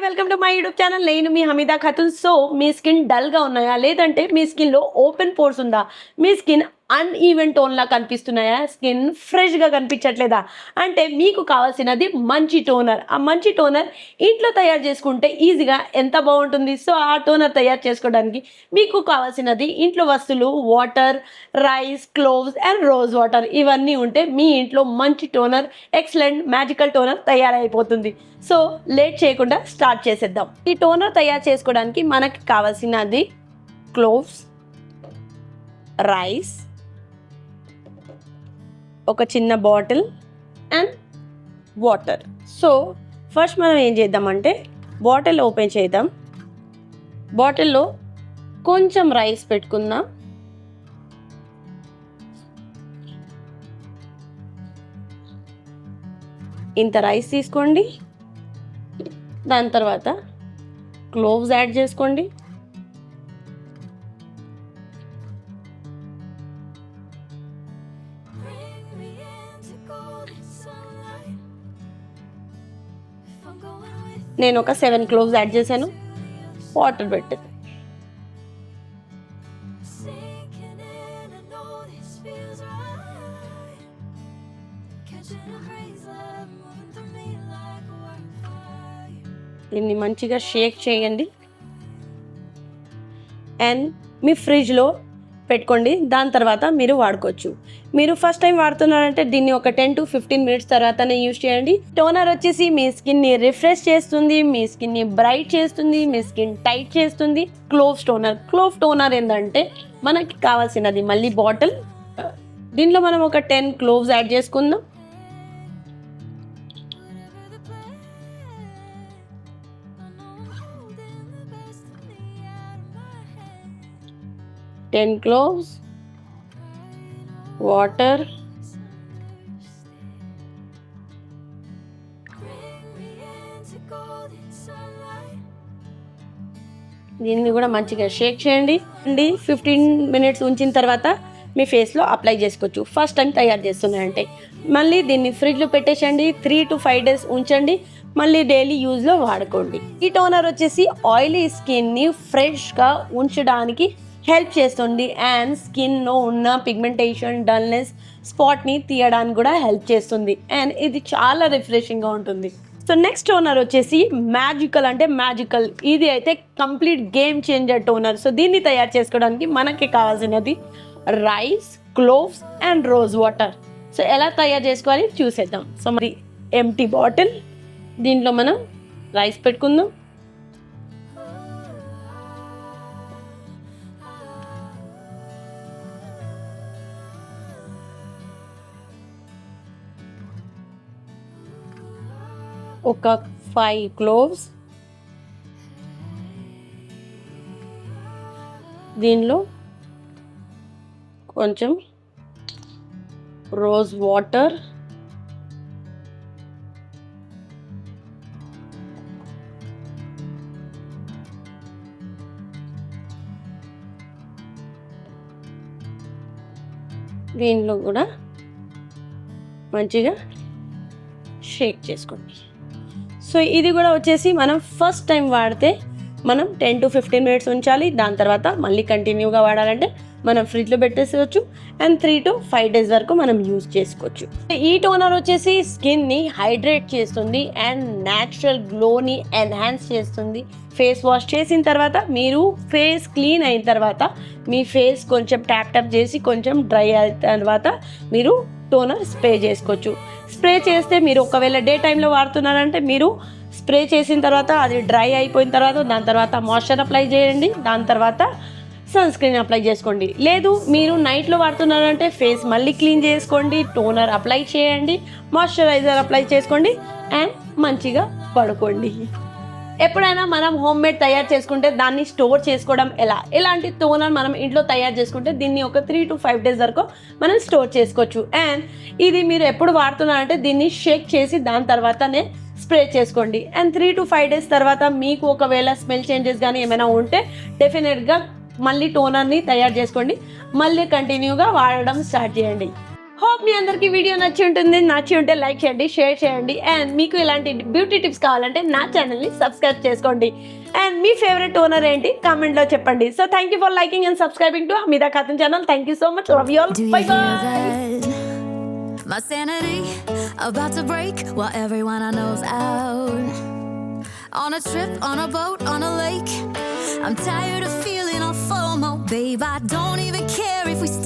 Welcome to my YouTube channel. నేను మీ Hamida Khatun. So మీ skin డల్గా ఉన్నాయా, లేదంటే మీ స్కిన్లో ఓపెన్ పోర్స్ ఉందా, మీ స్కిన్ అన్ఈవెన్ టోన్లా కనిపిస్తున్నాయా, స్కిన్ ఫ్రెష్గా కనిపించట్లేదా అంటే మీకు కావాల్సినది మంచి టోనర్. ఆ మంచి టోనర్ ఇంట్లో తయారు చేసుకుంటే ఈజీగా ఎంత బాగుంటుంది. సో ఆ టోనర్ తయారు చేసుకోవడానికి మీకు కావాల్సినది ఇంట్లో వస్తువులు water, rice, cloves and rose water. ఇవన్నీ ఉంటే మీ ఇంట్లో మంచి టోనర్, ఎక్సలెంట్ మ్యాజికల్ టోనర్ తయారైపోతుంది. సో లేట్ చేయకుండా స్టార్ట్ చేసేద్దాం. ఈ టోనర్ తయారు చేసుకోవడానికి మనకి కావాల్సినది క్లోవ్స్, రైస్, ఒక చిన్న bottle and water. So first మనం ఏం చేద్దామంటే బాటిల్ ఓపెన్ చేద్దాం. బాటిల్లో కొంచెం రైస్ పెట్టుకుందాం. ఇంత రైస్ తీసుకోండి. దాని తర్వాత క్లోవ్స్ యాడ్ చేసుకోండి. నేను ఒక 7 క్లోవ్స్ యాడ్ చేశాను. వాటర్ పెట్టేది. దీన్ని మంచిగా షేక్ చేయండి అండ్ మీ ఫ్రిడ్జ్లో పెట్టుకోండి. దాని తర్వాత మీరు వాడుకోవచ్చు. మీరు ఫస్ట్ టైం వాడుతున్నారంటే దీన్ని ఒక 10 to 15 మినిట్స్ తర్వాతనే యూజ్ చేయండి. టోనర్ వచ్చేసి మీ స్కిన్ని రిఫ్రెష్ చేస్తుంది, మీ స్కిన్ని బ్రైట్ చేస్తుంది, మీ స్కిన్ టైట్ చేస్తుంది. క్లోవ్ టోనర్ ఏంటంటే మనకి కావాల్సినది మళ్ళీ బాటిల్. దీంట్లో మనం ఒక 10 క్లోవ్స్ యాడ్ చేసుకుందాం. 10 cloves, water, దీన్ని కూడా మంచిగా షేక్ చేయండి. 15 మినిట్స్ ఉంచిన తర్వాత మీ ఫేస్లో అప్లై చేసుకోవచ్చు. ఫస్ట్ టైం తయారు చేస్తున్నాయంటే మళ్ళీ దీన్ని ఫ్రిడ్జ్లో పెట్టేసండి. 3 to 5 డేస్ ఉంచండి. మళ్ళీ డైలీ యూజ్లో వాడుకోండి. ఈ టోనర్ వచ్చేసి ఆయిలీ స్కిన్ని ఫ్రెష్గా ఉంచడానికి హెల్ప్ చేస్తుంది అండ్ స్కిన్లో ఉన్న పిగ్మెంటేషన్, డల్నెస్, స్పాట్ని తీయడానికి కూడా హెల్ప్ చేస్తుంది అండ్ ఇది చాలా రిఫ్రెషింగ్గా ఉంటుంది. సో నెక్స్ట్ టోనర్ వచ్చేసి మ్యాజికల్. ఇది అయితే complete game changer toner. So దీన్ని తయారు చేసుకోవడానికి మనకి కావాల్సినది rice, cloves and rose water. So ఎలా తయారు చేసుకోవాలి చూసేద్దాం. సో మరి ఎంటీ బాటిల్, దీంట్లో మనం రైస్ పెట్టుకుందాం. ఒక 5 క్లోవ్స్, దీనిలో కొంచెం రోజ్ వాటర్, దీనిలో కూడా మంచిగా షేక్ చేసుకోండి. సో ఇది కూడా వచ్చేసి మనం ఫస్ట్ టైం వాడితే మనం 10 to 15 మినిట్స్ ఉంచాలి. దాని తర్వాత మళ్ళీ కంటిన్యూగా వాడాలంటే మనం ఫ్రిడ్జ్లో పెట్టేసుకోవచ్చు అండ్ 3 to 5 డేస్ వరకు మనం యూజ్ చేసుకోవచ్చు. ఈ టోనర్ వచ్చేసి స్కిన్ని హైడ్రేట్ చేస్తుంది అండ్ న్యాచురల్ గ్లోని ఎన్హాన్స్ చేస్తుంది. ఫేస్ వాష్ చేసిన తర్వాత మీరు ఫేస్ క్లీన్ అయిన తర్వాత మీ ఫేస్ కొంచెం ట్యాప్ చేసి కొంచెం డ్రై అయిన తర్వాత మీరు టోనర్ స్ప్రే చేసుకోవచ్చు. స్ప్రే చేస్తే మీరు ఒకవేళ డే టైంలో వాడుతున్నారంటే మీరు స్ప్రే చేసిన తర్వాత అది డ్రై అయిపోయిన తర్వాత దాని తర్వాత మాయిశ్చర్ అప్లై చేయండి. దాని తర్వాత సన్ స్క్రీన్ అప్లై చేసుకోండి. లేదు మీరు నైట్లో వాడుతున్నారంటే ఫేస్ మళ్ళీ క్లీన్ చేసుకోండి, టోనర్ అప్లై చేయండి, మాయిశ్చరైజర్ అప్లై చేసుకోండి అండ్ మంచిగా పడుకోండి. ఎప్పుడైనా మనం హోమ్ మేడ్ తయారు చేసుకుంటే దాన్ని స్టోర్ చేసుకోవడం ఎలాంటి టోనర్ మనం ఇంట్లో తయారు చేసుకుంటే దీన్ని ఒక 3 to 5 డేస్ వరకు మనం స్టోర్ చేసుకోవచ్చు. అండ్ ఇది మీరు ఎప్పుడు వాడుతున్నారంటే దీన్ని షేక్ చేసి దాని తర్వాతనే స్ప్రే చేసుకోండి. అండ్ 3 to 5 డేస్ తర్వాత మీకు ఒకవేళ స్మెల్ చేంజెస్ కానీ ఏమైనా ఉంటే డెఫినెట్గా మళ్ళీ టోనర్ని తయారు చేసుకోండి. మళ్ళీ కంటిన్యూగా వాడడం స్టార్ట్ చేయండి. హోప్ మీ అందరికీ వీడియో నచ్చి ఉంటే లైక్ చేయండి, షేర్ చేయండి. అండ్ మీకు ఇలాంటి బ్యూటీ టిప్స్ కావాలంటే నా ఛానల్ని సబ్స్క్రైబ్ చేసుకోండి. అండ్ మీ ఫేవరెట్ టోనర్ ఏంటి కామెంట్లో చెప్పండి. So thank you for liking and subscribing to Amita Khatun channel. Thank you so much. Love you all. By by. My sanity about to break while everyone I know's out. On a trip, on a boat, on a lake. I'm tired of feeling all FOMO, babe. I don't even care if we stay